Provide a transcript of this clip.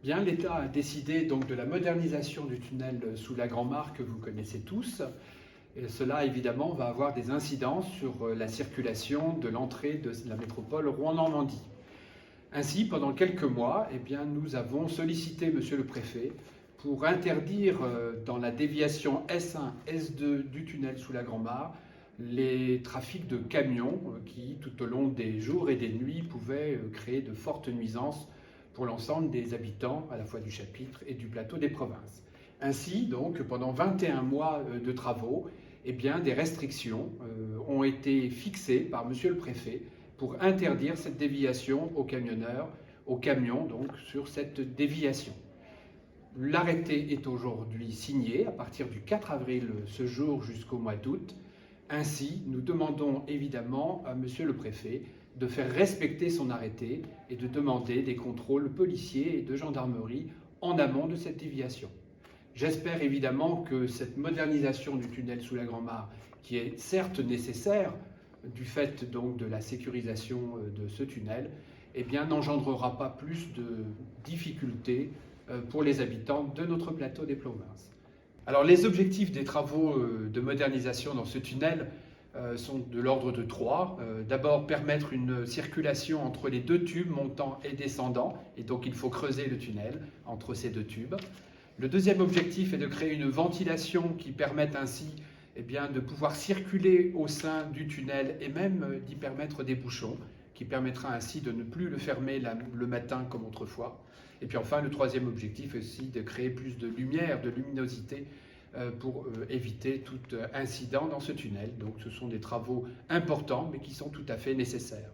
Bien, l'État a décidé donc de la modernisation du tunnel sous la Grand-Mare que vous connaissez tous. Et cela, évidemment, va avoir des incidences sur la circulation de l'entrée de la métropole Rouen-Normandie. Ainsi, pendant quelques mois, nous avons sollicité Monsieur le Préfet pour interdire dans la déviation S1, S2 du tunnel sous la Grand-Mare les trafics de camions qui, tout au long des jours et des nuits, pouvaient créer de fortes nuisances pour l'ensemble des habitants, à la fois du chapitre et du plateau des provinces. Ainsi, donc, pendant 21 mois de travaux, des restrictions ont été fixées par Monsieur le Préfet pour interdire cette déviation aux camionneurs, aux camions donc sur cette déviation. L'arrêté est aujourd'hui signé à partir du 4 avril ce jour jusqu'au mois d'août. Ainsi, nous demandons évidemment à Monsieur le Préfet de faire respecter son arrêté et de demander des contrôles policiers et de gendarmerie en amont de cette déviation. J'espère évidemment que cette modernisation du tunnel sous la Grand-Mare, qui est certes nécessaire du fait donc de la sécurisation de ce tunnel, n'engendrera pas plus de difficultés pour les habitants de notre plateau des provinces. Alors les objectifs des travaux de modernisation dans ce tunnel sont de l'ordre de trois. D'abord, permettre une circulation entre les deux tubes montant et descendant, et donc il faut creuser le tunnel entre ces deux tubes. Le deuxième objectif est de créer une ventilation qui permette ainsi de pouvoir circuler au sein du tunnel et même d'y permettre des bouchons, qui permettra ainsi de ne plus le fermer le matin comme autrefois. Et puis enfin, le troisième objectif est aussi de créer plus de lumière, de luminosité pour éviter tout incident dans ce tunnel. Donc ce sont des travaux importants mais qui sont tout à fait nécessaires.